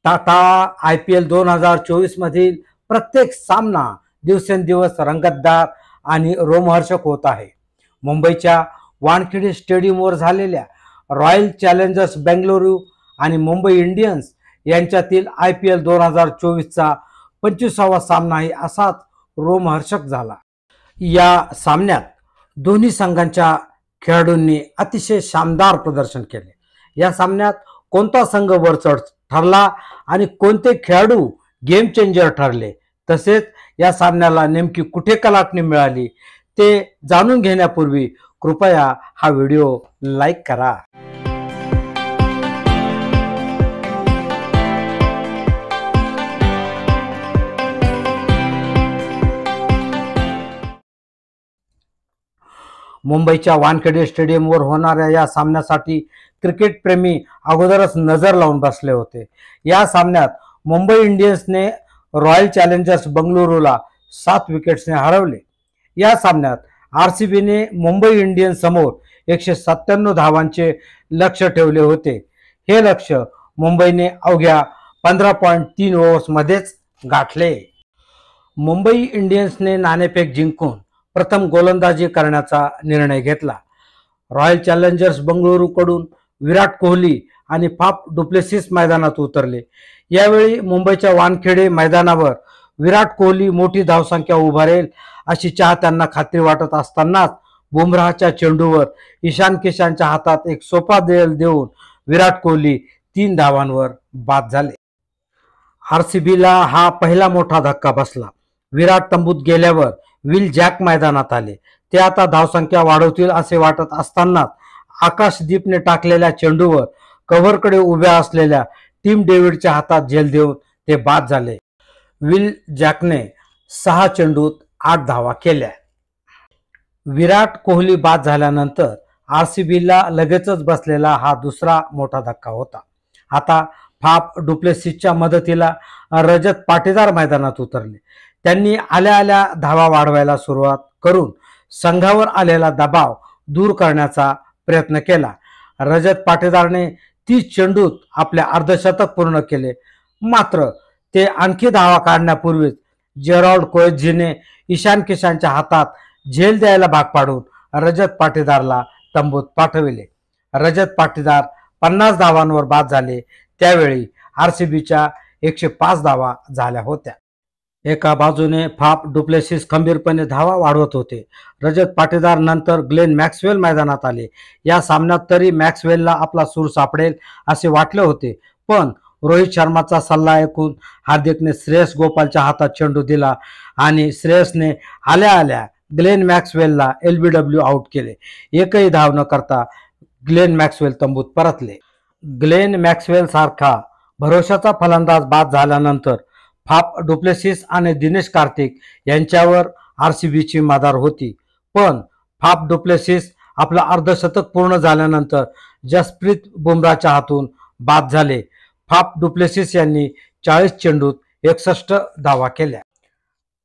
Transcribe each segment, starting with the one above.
Tata IPL 2024 मधील प्रत्येक सामना दिवसेंदिवस रंगतदार आणि रोमहर्षक होत आहे. मुंबईच्या वानखेडे स्टेडियमवर झालेल्या रॉयल चॅलेंजर्स बेंगळुरू आणि मुंबई इंडियन्स यांच्यातील IPL 2024चा 25वा सामनाही असाच रोमहर्षक झाला. या सामन्यात दोन्ही संघांच्या खेळाडूंनी अतिशय शानदार प्रदर्शन केले. या सामन्यात कोणता संघ वरचढ ठरला आणि कोणते खेळाडू गेम चेंजर ठरले, तसेच या सामन्याला नेमकी कुठे कलाटणी मिळाली ते जाणून घेण्यापूर्वी कृपया हा व्हिडिओ लाईक करा. मुंबईच्या वानखेडे स्टेडियमवर होणाऱ्या या सामन्यासाठी क्रिकेट प्रेमी अगोदरच नजर लावून बसले होते. या सामन्यात मुंबई इंडियन्सने रॉयल चॅलेंजर्स बेंगळुरूला 7 विकेट्सने हरवले. या सामन्यात RCBने मुंबई इंडियन्स समोर 197 धावांचे लक्ष्य ठेवले होते. हे लक्ष्य मुंबईने अवघ्या 15.3 ओव्हर्समध्येच गाठले. मुंबई इंडियन्सने नाणेफेक जिंकून प्रथम गोलंदाजी करण्याचा निर्णय घेतला. रॉयल चॅलेंजर्स बेंगळुरूकडून विराट कोहली आणि फाफ डुप्लेसिस मैदानात उतरले. यावेळी मुंबईच्या वानखेडे मैदानावर विराट कोहली मोठी धावसंख्या उभारेल अशी चाहत्यांना खात्री वाटत असतानाच बुमराहच्या चेंडूवर ईशान किशनच्या हातात एक सोपा देऊन विराट कोहली 3 धावांवर बाद झाले. RCBला हा पहिला मोठा धक्का बसला. विराट तंबूत गेल्यावर विल जॅक मैदानात आले. ते आता धावसंख्या वाढवतील असे वाटत असतानाच आकाशदीपने टाकलेल्या चेंडूवर कव्हरकडे उभ्या असलेल्या टीम डेव्हिडच्या हातात झेल देऊन ते बाद झाले. विल जॅकने 6 चेंडूत 8 धावा केल्या. विराट कोहली बाद झाल्यानंतर RCBला लगेचच बसलेला हा दुसरा मोठा धक्का होता. आता फाफ डुप्लेसिसच्या मदतीला रजत पाटीदार मैदानात उतरले. त्यांनी आल्या आल्या धावा वाढवायला सुरुवात करून संघावर आलेला दबाव दूर करण्याचा प्रयत्न केला. रजत पाटीदारने 30 चेंडूत आपले अर्धशतक पूर्ण केले. मात्र ते आणखी धावा काढण्यापूर्वीच जेरॉल्ड कोएट्झीने ईशान किशनच्या हातात झेल द्यायला भाग पाडून रजत पाटीदारला तंबूत पाठविले. रजत पाटीदार 50 धावांवर बाद झाले. त्यावेळी RCBच्या 105 धावा झाल्या होत्या. एका बाजूने फाफ डुप्लेसिस खंबीरपणे धावा वाढवत होते. रजत पाटीदार नंतर ग्लेन मॅक्सवेल मैदानात आले. या सामन्यात तरी मॅक्सवेलला आपला सूर सापडेल असे वाटले होते, पण रोहित शर्माचा सल्ला ऐकून हार्दिकने श्रेयस गोपालच्या हातात चेंडू दिला आणि श्रेयसने आल्या आल्या ग्लेन मॅक्सवेलला LBW आउट केले. एकही धाव न करता ग्लेन मॅक्सवेल तंबूत परतले. ग्लेन मॅक्सवेल सारखा भरोशाचा फलंदाज बाद झाल्यानंतर फाफ डुप्लेसिस आणि दिनेश कार्तिक यांच्यावर RCBची मदार होती. पण फाफ डुप्लेसिस आपलं अर्धशतक पूर्ण झाल्यानंतर जसप्रीत बुमराहच्या हातून बाद झाले. फाफ डुप्लेसिस यांनी 40 चेंडूत 61 धावा केल्या.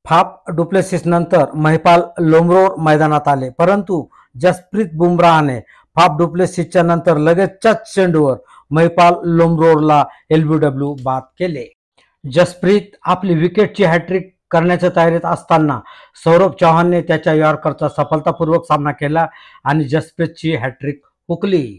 फाफ डुप्लेसिस नंतर महिपाल लोमरोर मैदानात आले, परंतु जसप्रीत बुमराहने फाफ डुप्लेसिसच्या नंतर लगेचच्याच चेंडूवर महिपाल लोमरोरला LBW बाद केले. जसप्रीत आपली विकेटची हॅट्रिक करण्याच्या तयारीत असताना सौरभ चौहानने त्याच्या यॉर्करचा सफलतापूर्वक सामना केला आणि जसप्रीतची हॅट्रिक हुकली.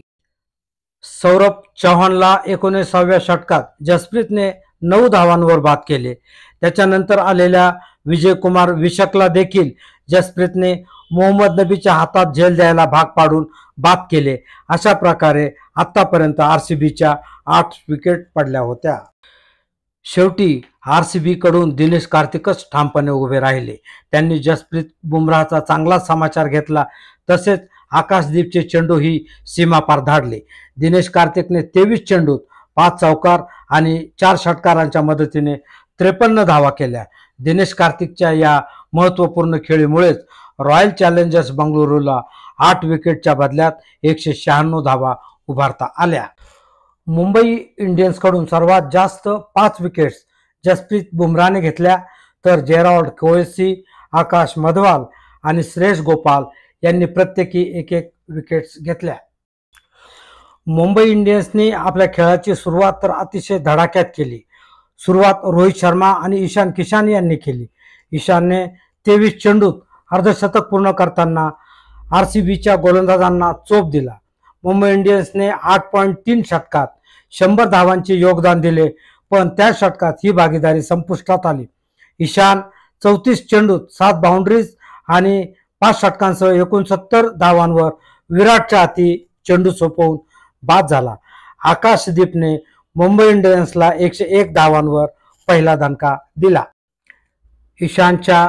सौरभ चौहानला 19व्या षटकात जसप्रीतने 9 धावांवर बाद केले. त्याच्यानंतर आलेल्या विजयकुमार विशकला देखील जसप्रीतने मोहम्मद नबीच्या हातात झेल द्यायला भाग पाडून बाद केले. अशा प्रकारे आतापर्यंत RCBच्या 8 विकेट पडल्या होत्या. शेवटी RCB कडून दिनेश कार्तिकच ठामपणे उभे राहिले. त्यांनी जसप्रीत बुमराहचा चांगला समाचार घेतला. तसेच आकाशदीपचे चेंडू ही सीमापार धाडले. दिनेश कार्तिकने 23 चेंडूत 5 चौकार आणि 4 षटकारांच्या मदतीने 53 धावा केल्या. दिनेश कार्तिकच्या या महत्त्वपूर्ण खेळीमुळेच रॉयल चॅलेंजर्स बेंगळुरूला 8 विकेटच्या बदल्यात 196 धावा उभारता आल्या. मुंबई इंडियन्सकडून सर्वात जास्त 5 विकेट्स जसप्रीत बुमराहने घेतल्या, तर जेरॉल्ड कोएट्झी, आकाश मधवाल आणि श्रेयस गोपाल यांनी प्रत्येकी 1-1 विकेट्स घेतल्या. मुंबई इंडियन्सने आपल्या खेळाची सुरुवात तर अतिशय धडाक्यात केली, सुरुवात रोहित शर्मा आणि ईशान किशन यांनी केली. ईशानने 23 चेंडूत अर्धशतक पूर्ण करताना RCBच्या गोलंदाजांना चोप दिला. मुंबई इंडियन्सने 8.3 षटकात 100 धावांचे योगदान दिले, पण त्या षटकात ही भागीदारी संपुष्टात आली. ईशान 34 चेंडूत 7 बाउंड्रीज आणि 5 षटकांसह 69 धावांवर विराटच्या हाती चेंडू सोपवून बाद झाला. आकाशदीपने मुंबई इंडियन्सला 101 धावांवर पहिला दणका दिला. ईशानच्या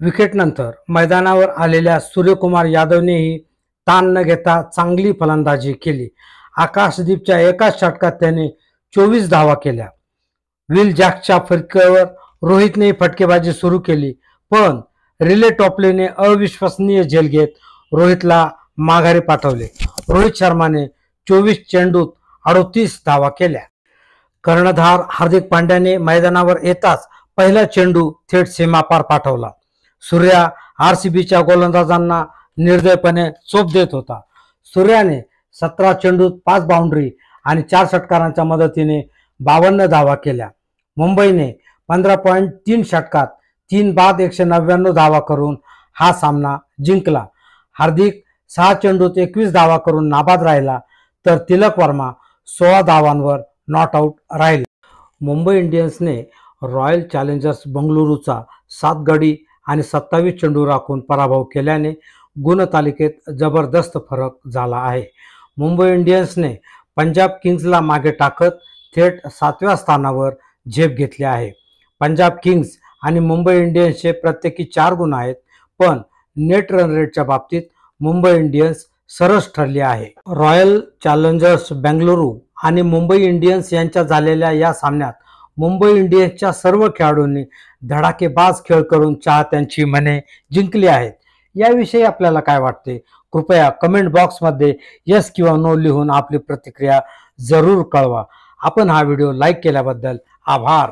विकेटनंतर मैदानावर आलेल्या सूर्यकुमार यादवनेही ताण न घेता चांगली फलंदाजी केली. आकाशदीपच्या एकाच षटकात त्याने 24 धावा केल्या. विल जॅक्सच्या फटकेवर रोहितने फटकेबाजी सुरू केली, पण रिले टॉपलेने अविश्वसनीय झेल घेत रोहितला माघारी पाठवले. रोहित शर्माने 24 चेंडूत 38 धावा केल्या. कर्णधार हार्दिक पांड्याने मैदानावर येताच पहिला चेंडू थेट सीमापार पाठवला. सूर्या RCBच्या गोलंदाजांना निर्दयपणे चोप देत होता. सूर्याने 17 चेंडूत 5 बाउंड्री आणि 4 षटकारांच्या मदतीने 52 धावा केल्या. मुंबईने 15.3 षटकात 3 बाद 199 धावा करून हा सामना जिंकला. हार्दिक 6 चेंडूत 21 धावा करून नाबाद राहिला, तर तिलक वर्मा 16 धावांवर नॉट आऊट राहिला. मुंबई इंडियन्सने रॉयल चॅलेंजर्स बंगळुरूचा 7 गडी आणि 27 चेंडू राखून पराभव केल्याने गुणतालिकेत जबरदस्त फरक झाला आहे. मुंबई इंडियन्सने पंजाब किंग्सला मागे टाकत थेट 7व्या स्थानावर झेप घेतली आहे. पंजाब किंग्स आणि मुंबई इंडियन्सचे प्रत्येकी 4 गुण आहेत, पण नेट रन रेटच्या बाबतीत मुंबई इंडियन्स सरस ठरली आहे. रॉयल चॅलेंजर्स बेंगळुरू आणि मुंबई इंडियन्स यांच्यात झालेल्या या सामन्यात मुंबई इंडियन्सच्या सर्व खेळाडूंनी धडाकेबाज खेळ करून चाहत्यांची मने जिंकली आहेत. याविषयी आपल्याला काय वाटते? कृपया कमेंट बॉक्समध्ये यस किंवा नो लिहून आपली प्रतिक्रिया जरूर कळवा. आपण हा व्हिडिओ लाईक केल्याबद्दल आभार.